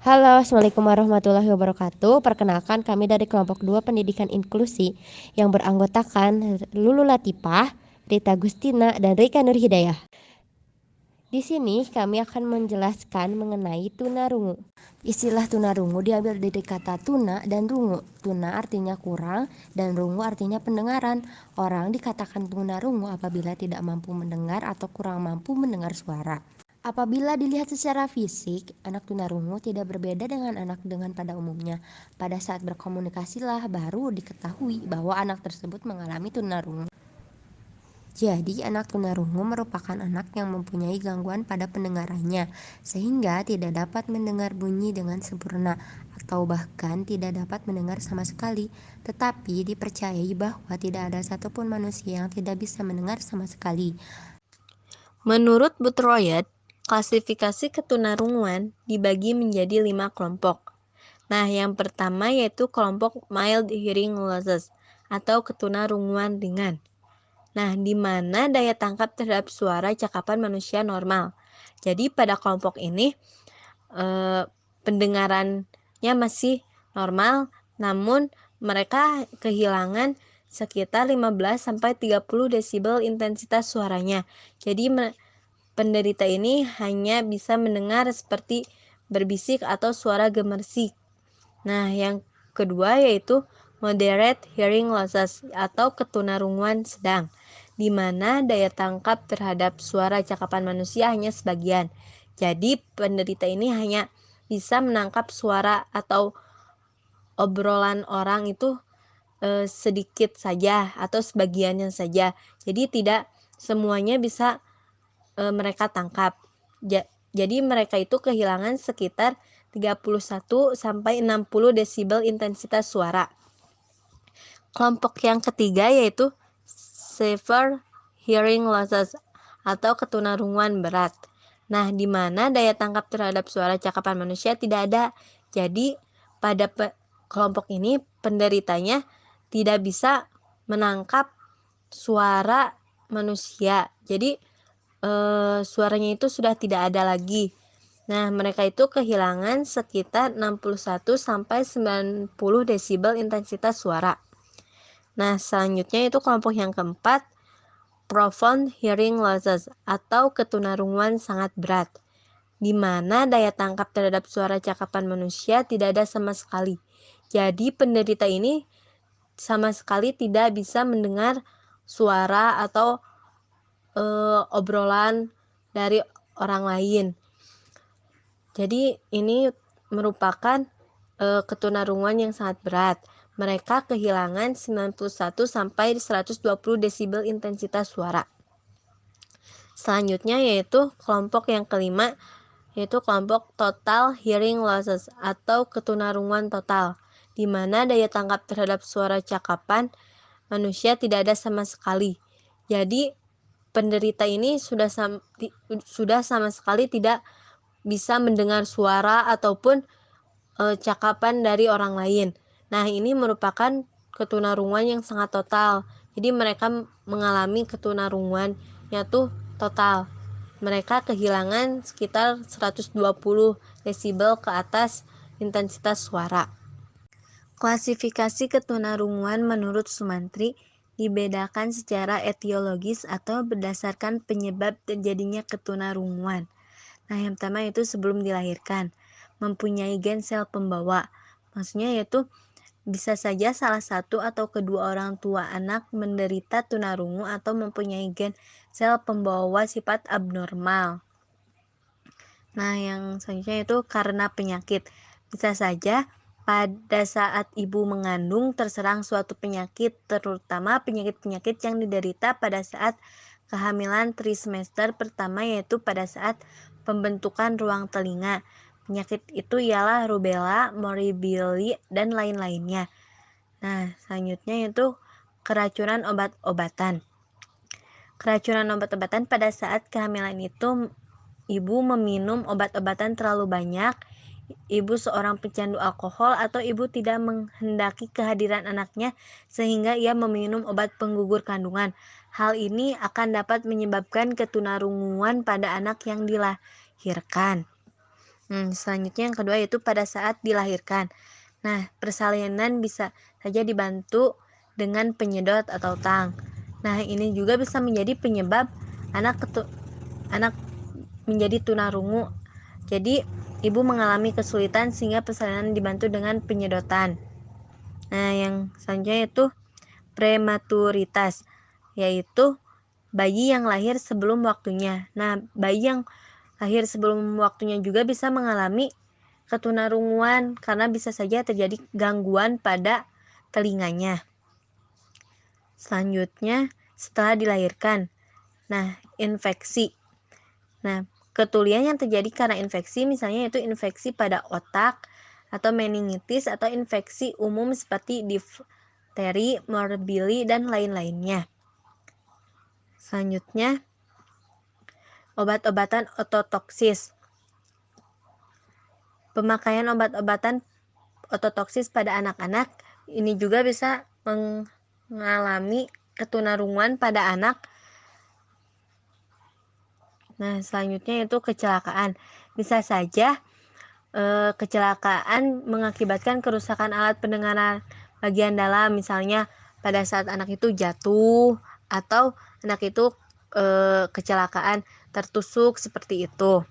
Halo, Assalamualaikum warahmatullahi wabarakatuh. Perkenalkan kami dari kelompok 2 Pendidikan Inklusi yang beranggotakan Lulu Latifah, Rita Gustina, dan Rika Nurhidayah. Di sini kami akan menjelaskan mengenai tunarungu. Istilah tunarungu diambil dari kata tuna dan rungu. Tuna artinya kurang dan rungu artinya pendengaran. Orang dikatakan tunarungu apabila tidak mampu mendengar atau kurang mampu mendengar suara. Apabila dilihat secara fisik, anak tunarungu tidak berbeda dengan anak dengan pada umumnya. Pada saat berkomunikasilah baru diketahui bahwa anak tersebut mengalami tunarungu. Jadi, anak tunarungu merupakan anak yang mempunyai gangguan pada pendengarannya, sehingga tidak dapat mendengar bunyi dengan sempurna, atau bahkan tidak dapat mendengar sama sekali. Tetapi dipercayai bahwa tidak ada satupun manusia yang tidak bisa mendengar sama sekali. Menurut Boothroyd, klasifikasi ketunarunguan dibagi menjadi 5 kelompok. Nah, yang pertama yaitu kelompok mild hearing losses atau ketunarunguan ringan. Nah, di mana daya tangkap terhadap suara cakapan manusia normal. Jadi pada kelompok ini pendengarannya masih normal, namun mereka kehilangan sekitar 15-30 desibel intensitas suaranya. Jadi penderita ini hanya bisa mendengar seperti berbisik atau suara gemersik. Nah, yang kedua yaitu moderate hearing losses atau ketunarunguan sedang, di mana daya tangkap terhadap suara cakapan manusia hanya sebagian. Jadi, penderita ini hanya bisa menangkap suara atau obrolan orang itu sedikit saja atau sebagiannya saja. Jadi, tidak semuanya bisa mereka tangkap. Jadi mereka itu kehilangan sekitar 31-60 desibel intensitas suara. Kelompok yang ketiga yaitu severe hearing losses atau ketunarunguan berat. Nah, di mana daya tangkap terhadap suara cakapan manusia tidak ada. Jadi pada kelompok ini penderitanya tidak bisa menangkap suara manusia. Jadi suaranya itu sudah tidak ada lagi. Nah, mereka itu kehilangan sekitar 61-90 desibel intensitas suara. Nah, selanjutnya itu kelompok yang keempat, profound hearing losses atau ketunarunguan sangat berat, di mana daya tangkap terhadap suara cakapan manusia tidak ada sama sekali. Jadi, penderita ini sama sekali tidak bisa mendengar suara atau obrolan dari orang lain. Jadi ini merupakan ketunarunguan yang sangat berat. Mereka kehilangan 91-120 desibel intensitas suara. Selanjutnya yaitu kelompok yang kelima, yaitu kelompok total hearing losses atau ketunarunguan total, di mana daya tangkap terhadap suara cakapan manusia tidak ada sama sekali. Jadi penderita ini sudah sama sekali tidak bisa mendengar suara ataupun cakapan dari orang lain. Nah, ini merupakan ketunarunguan yang sangat total. Jadi mereka mengalami ketunarunguan yaitu total. Mereka kehilangan sekitar 120 desibel ke atas intensitas suara. Klasifikasi ketunarunguan menurut Sumantri dibedakan secara etiologis atau berdasarkan penyebab terjadinya ketunarunguan. Nah, yang pertama itu sebelum dilahirkan, mempunyai gen sel pembawa. Maksudnya yaitu bisa saja salah satu atau kedua orang tua anak menderita tunarungu atau mempunyai gen sel pembawa sifat abnormal. Nah, yang selanjutnya itu karena penyakit. Bisa saja pada saat ibu mengandung terserang suatu penyakit, terutama penyakit-penyakit yang diderita pada saat kehamilan trimester pertama, yaitu pada saat pembentukan ruang telinga. Penyakit itu ialah rubella, morbilli, dan lain-lainnya. Nah, selanjutnya yaitu keracunan obat-obatan. Keracunan obat-obatan pada saat kehamilan itu ibu meminum obat-obatan terlalu banyak, ibu seorang pecandu alkohol, atau ibu tidak menghendaki kehadiran anaknya sehingga ia meminum obat penggugur kandungan. Hal ini akan dapat menyebabkan ketunarunguan pada anak yang dilahirkan. Selanjutnya yang kedua yaitu pada saat dilahirkan. Nah, persalinan bisa saja dibantu dengan penyedot atau tang. Nah, ini juga bisa menjadi penyebab anak menjadi tunarungu. Jadi, ibu mengalami kesulitan sehingga persalinan dibantu dengan penyedotan. Nah, yang selanjutnya itu prematuritas, yaitu bayi yang lahir sebelum waktunya. Nah, bayi yang lahir sebelum waktunya juga bisa mengalami ketunarunguan karena bisa saja terjadi gangguan pada telinganya. Selanjutnya, setelah dilahirkan. Nah, infeksi. Nah, ketulian yang terjadi karena infeksi misalnya itu infeksi pada otak atau meningitis atau infeksi umum seperti difteri, morbili, dan lain-lainnya. Selanjutnya, obat-obatan ototoksis. Pemakaian obat-obatan ototoksis pada anak-anak ini juga bisa mengalami ketunarunguan pada anak. Nah, selanjutnya itu kecelakaan. Bisa saja kecelakaan mengakibatkan kerusakan alat pendengaran bagian dalam, misalnya pada saat anak itu jatuh atau anak itu kecelakaan tertusuk seperti itu.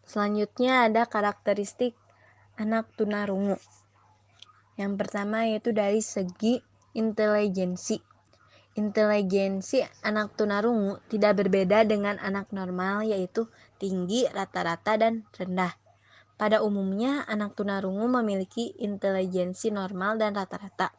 Selanjutnya ada karakteristik anak tunarungu. Yang pertama yaitu dari segi intelijensi. Intelijensi anak tunarungu tidak berbeda dengan anak normal, yaitu tinggi, rata-rata, dan rendah. Pada umumnya, anak tunarungu memiliki intelijensi normal dan rata-rata.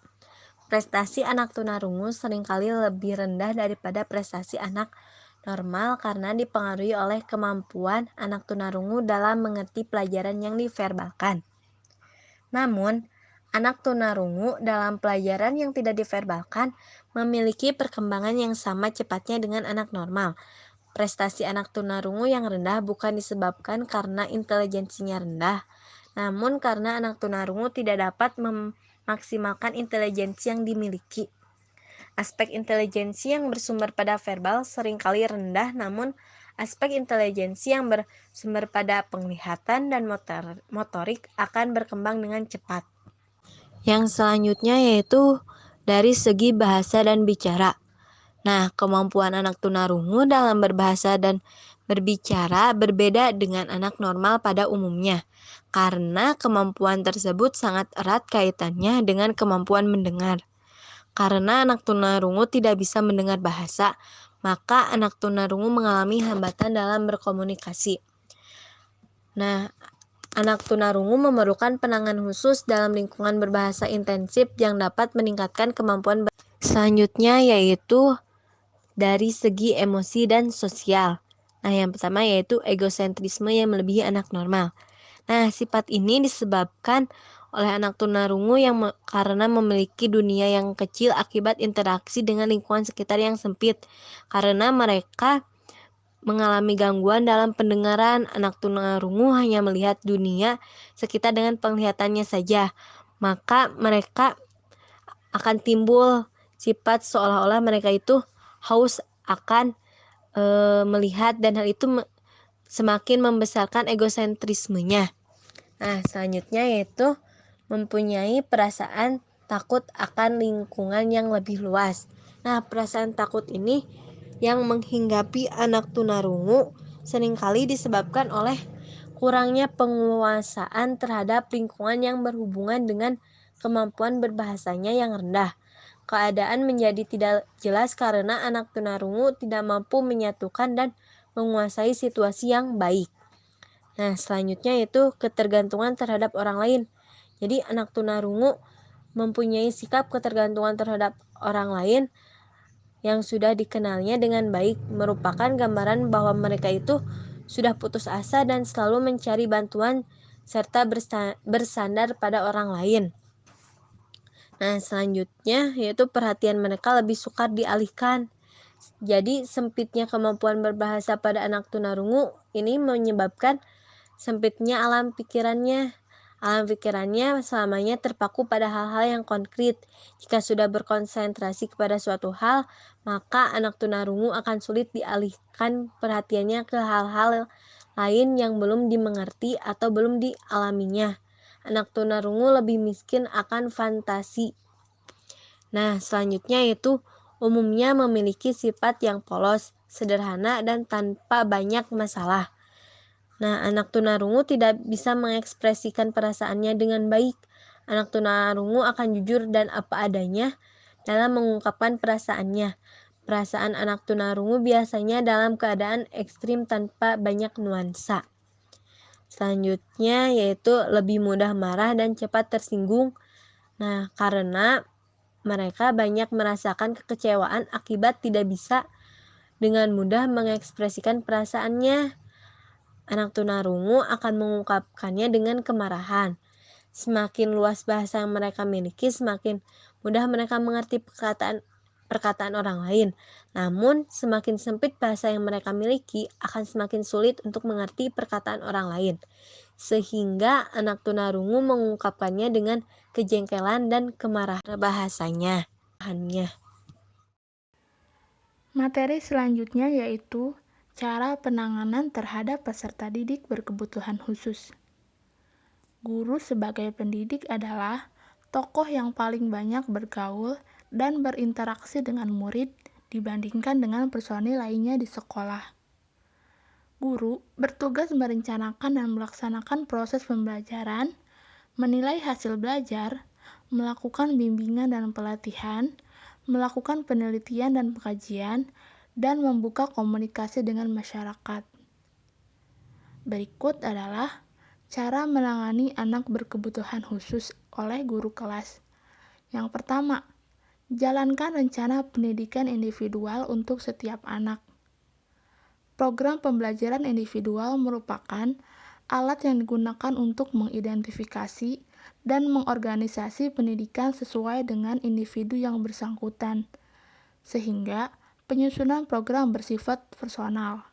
Prestasi anak tunarungu seringkali lebih rendah daripada prestasi anak normal karena dipengaruhi oleh kemampuan anak tunarungu dalam mengerti pelajaran yang diverbalkan. Namun, anak tunarungu dalam pelajaran yang tidak diverbalkan memiliki perkembangan yang sama cepatnya dengan anak normal. Prestasi anak tunarungu yang rendah bukan disebabkan karena intelijensinya rendah, namun karena anak tunarungu tidak dapat memaksimalkan intelijensi yang dimiliki. Aspek intelijensi yang bersumber pada verbal seringkali rendah, namun aspek intelijensi yang bersumber pada penglihatan dan motorik akan berkembang dengan cepat. Yang selanjutnya yaitu dari segi bahasa dan bicara. Nah, kemampuan anak tunarungu dalam berbahasa dan berbicara berbeda dengan anak normal pada umumnya, karena kemampuan tersebut sangat erat kaitannya dengan kemampuan mendengar. Karena anak tunarungu tidak bisa mendengar bahasa, maka anak tunarungu mengalami hambatan dalam berkomunikasi. Nah, anak tunarungu memerlukan penanganan khusus dalam lingkungan berbahasa intensif yang dapat meningkatkan kemampuan. Selanjutnya yaitu dari segi emosi dan sosial. Nah, yang pertama yaitu egosentrisme yang melebihi anak normal. Nah, sifat ini disebabkan oleh anak tunarungu yang karena memiliki dunia yang kecil akibat interaksi dengan lingkungan sekitar yang sempit. Karena mereka mengalami gangguan dalam pendengaran, anak tunarungu hanya melihat dunia sekitar dengan penglihatannya saja. Maka mereka akan timbul sifat seolah-olah mereka itu haus akan melihat, dan hal itu semakin membesarkan egosentrismenya. Nah, selanjutnya yaitu mempunyai perasaan takut akan lingkungan yang lebih luas. Nah, perasaan takut ini yang menghinggapi anak tunarungu seringkali disebabkan oleh kurangnya penguasaan terhadap lingkungan yang berhubungan dengan kemampuan berbahasanya yang rendah. Keadaan menjadi tidak jelas karena anak tunarungu tidak mampu menyatukan dan menguasai situasi yang baik. Nah, selanjutnya yaitu ketergantungan terhadap orang lain. Jadi, anak tunarungu mempunyai sikap ketergantungan terhadap orang lain yang sudah dikenalnya dengan baik, merupakan gambaran bahwa mereka itu sudah putus asa dan selalu mencari bantuan serta bersandar pada orang lain. Nah, selanjutnya yaitu perhatian mereka lebih sukar dialihkan. Jadi, sempitnya kemampuan berbahasa pada anak tunarungu ini menyebabkan sempitnya alam pikirannya. Alam pikirannya selamanya terpaku pada hal-hal yang konkret. Jika sudah berkonsentrasi kepada suatu hal, maka anak tunarungu akan sulit dialihkan perhatiannya ke hal-hal lain yang belum dimengerti atau belum dialaminya. Anak tunarungu lebih miskin akan fantasi. Nah, selanjutnya yaitu umumnya memiliki sifat yang polos, sederhana, dan tanpa banyak masalah. Nah, anak tunarungu tidak bisa mengekspresikan perasaannya dengan baik. Anak tunarungu akan jujur dan apa adanya dalam mengungkapkan perasaannya. Perasaan anak tunarungu biasanya dalam keadaan ekstrim tanpa banyak nuansa. Selanjutnya yaitu lebih mudah marah dan cepat tersinggung. Nah, karena mereka banyak merasakan kekecewaan akibat tidak bisa dengan mudah mengekspresikan perasaannya. Anak tunarungu akan mengungkapkannya dengan kemarahan. Semakin luas bahasa yang mereka miliki, semakin mudah mereka mengerti perkataan orang lain. Namun, semakin sempit bahasa yang mereka miliki, akan semakin sulit untuk mengerti perkataan orang lain. Sehingga anak tunarungu mengungkapkannya dengan kejengkelan dan kemarahan bahasanya. Materi selanjutnya yaitu cara penanganan terhadap peserta didik berkebutuhan khusus. Guru sebagai pendidik adalah tokoh yang paling banyak bergaul dan berinteraksi dengan murid dibandingkan dengan personil lainnya di sekolah. Guru bertugas merencanakan dan melaksanakan proses pembelajaran, menilai hasil belajar, melakukan bimbingan dan pelatihan, melakukan penelitian dan pengkajian, dan membuka komunikasi dengan masyarakat. Berikut adalah cara menangani anak berkebutuhan khusus oleh guru kelas. Yang pertama, jalankan rencana pendidikan individual untuk setiap anak. Program pembelajaran individual merupakan alat yang digunakan untuk mengidentifikasi dan mengorganisasi pendidikan sesuai dengan individu yang bersangkutan, sehingga penyusunan program bersifat personal.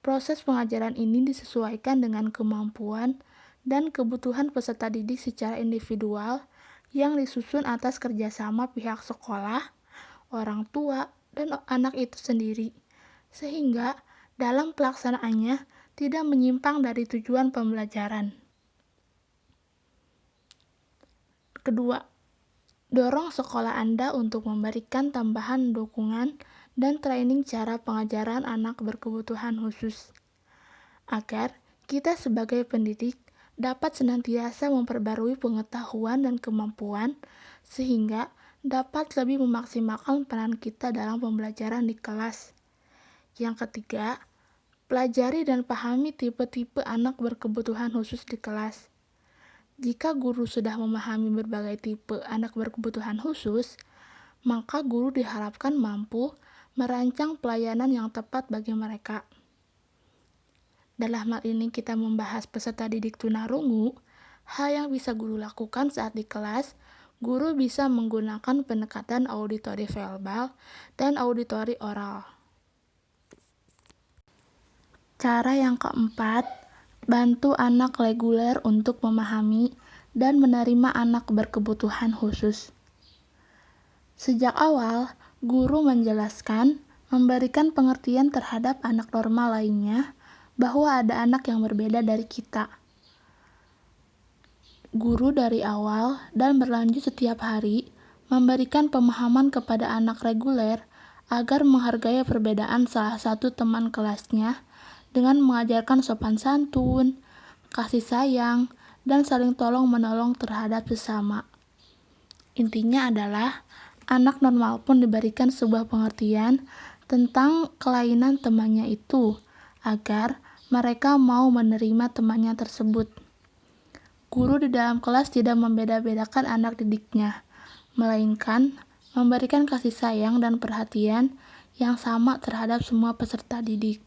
Proses pengajaran ini disesuaikan dengan kemampuan dan kebutuhan peserta didik secara individual yang disusun atas kerjasama pihak sekolah, orang tua, dan anak itu sendiri, sehingga dalam pelaksanaannya tidak menyimpang dari tujuan pembelajaran. Kedua, dorong sekolah Anda untuk memberikan tambahan dukungan dan training cara pengajaran anak berkebutuhan khusus, agar kita sebagai pendidik dapat senantiasa memperbarui pengetahuan dan kemampuan sehingga dapat lebih memaksimalkan peran kita dalam pembelajaran di kelas. Yang ketiga, pelajari dan pahami tipe-tipe anak berkebutuhan khusus di kelas. Jika guru sudah memahami berbagai tipe anak berkebutuhan khusus, maka guru diharapkan mampu merancang pelayanan yang tepat bagi mereka. Dalam hal ini kita membahas peserta didik tunarungu, hal yang bisa guru lakukan saat di kelas, guru bisa menggunakan pendekatan auditori verbal dan auditori oral. Cara yang keempat, bantu anak reguler untuk memahami dan menerima anak berkebutuhan khusus. Sejak awal, guru menjelaskan, memberikan pengertian terhadap anak normal lainnya, bahwa ada anak yang berbeda dari kita. Guru dari awal dan berlanjut setiap hari memberikan pemahaman kepada anak reguler agar menghargai perbedaan salah satu teman kelasnya dengan mengajarkan sopan santun, kasih sayang, dan saling tolong-menolong terhadap sesama. Intinya adalah anak normal pun diberikan sebuah pengertian tentang kelainan temannya itu, agar mereka mau menerima temannya tersebut. Guru di dalam kelas tidak membeda-bedakan anak didiknya, melainkan memberikan kasih sayang dan perhatian yang sama terhadap semua peserta didik.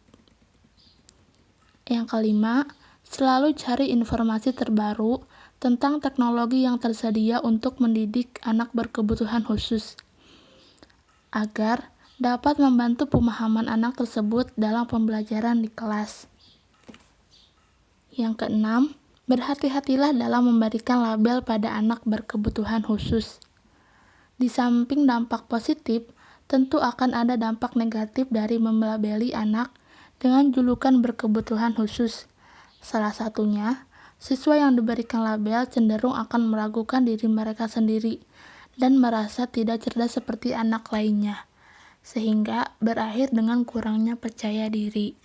Yang kelima, selalu cari informasi terbaru tentang teknologi yang tersedia untuk mendidik anak berkebutuhan khusus, agar dapat membantu pemahaman anak tersebut dalam pembelajaran di kelas. Yang keenam, berhati-hatilah dalam memberikan label pada anak berkebutuhan khusus. Di samping dampak positif, tentu akan ada dampak negatif dari melabeli anak dengan julukan berkebutuhan khusus. Salah satunya, siswa yang diberikan label cenderung akan meragukan diri mereka sendiri dan merasa tidak cerdas seperti anak lainnya, sehingga berakhir dengan kurangnya percaya diri.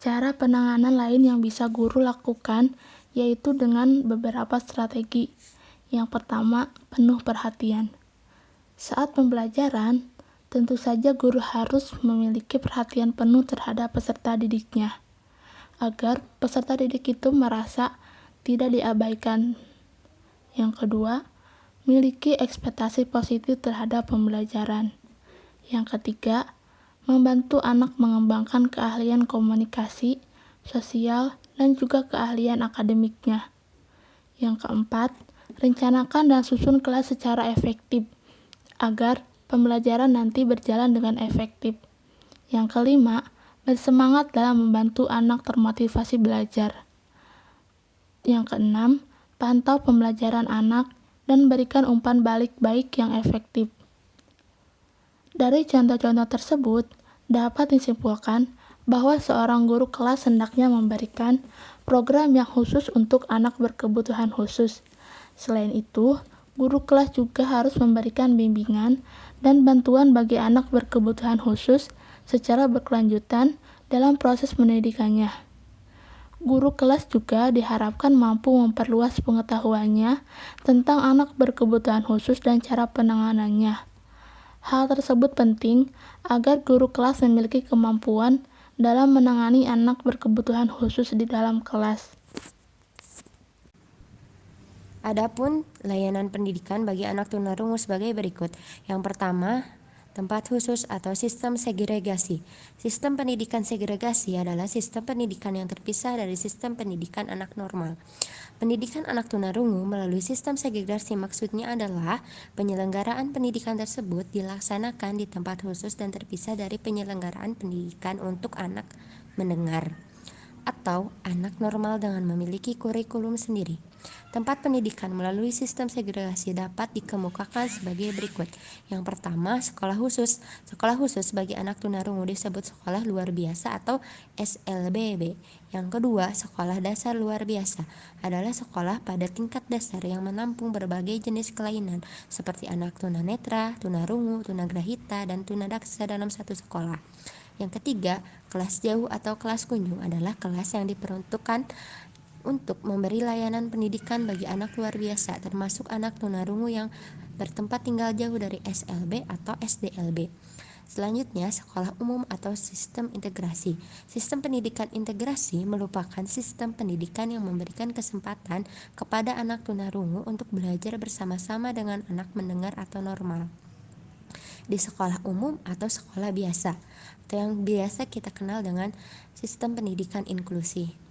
Cara penanganan lain yang bisa guru lakukan yaitu dengan beberapa strategi. Yang pertama, penuh perhatian. Saat pembelajaran, tentu saja guru harus memiliki perhatian penuh terhadap peserta didiknya, agar peserta didik itu merasa tidak diabaikan. Yang kedua, miliki ekspektasi positif terhadap pembelajaran. Yang ketiga, membantu anak mengembangkan keahlian komunikasi, sosial, dan juga keahlian akademiknya. Yang keempat, rencanakan dan susun kelas secara efektif, agar pembelajaran nanti berjalan dengan efektif. Yang kelima, bersemangat dalam membantu anak termotivasi belajar. Yang keenam, pantau pembelajaran anak dan berikan umpan balik baik yang efektif. Dari contoh-contoh tersebut, dapat disimpulkan bahwa seorang guru kelas hendaknya memberikan program yang khusus untuk anak berkebutuhan khusus. Selain itu, guru kelas juga harus memberikan bimbingan dan bantuan bagi anak berkebutuhan khusus secara berkelanjutan dalam proses pendidikannya. Guru kelas juga diharapkan mampu memperluas pengetahuannya tentang anak berkebutuhan khusus dan cara penanganannya. Hal tersebut penting agar guru kelas memiliki kemampuan dalam menangani anak berkebutuhan khusus di dalam kelas. Adapun layanan pendidikan bagi anak tunarungu sebagai berikut. Yang pertama, tempat khusus atau sistem segregasi. Sistem pendidikan segregasi adalah sistem pendidikan yang terpisah dari sistem pendidikan anak normal. Pendidikan anak tunarungu melalui sistem segregasi maksudnya adalah penyelenggaraan pendidikan tersebut dilaksanakan di tempat khusus dan terpisah dari penyelenggaraan pendidikan untuk anak mendengar atau anak normal dengan memiliki kurikulum sendiri. Tempat pendidikan melalui sistem segregasi dapat dikemukakan sebagai berikut. Yang pertama, sekolah khusus. Sekolah khusus bagi anak tunarungu disebut sekolah luar biasa atau SLBB. Yang kedua, sekolah dasar luar biasa adalah sekolah pada tingkat dasar yang menampung berbagai jenis kelainan seperti anak tunanetra, tunarungu, tunagrahita, dan tunadaksa dalam satu sekolah. Yang ketiga, kelas jauh atau kelas kunjung adalah kelas yang diperuntukkan untuk memberi layanan pendidikan bagi anak luar biasa, termasuk anak tunarungu yang bertempat tinggal jauh dari SLB atau SDLB. Selanjutnya, sekolah umum atau sistem integrasi. Sistem pendidikan integrasi merupakan sistem pendidikan yang memberikan kesempatan kepada anak tunarungu untuk belajar bersama-sama dengan anak mendengar atau normal di sekolah umum atau sekolah biasa, atau yang biasa kita kenal dengan sistem pendidikan inklusi.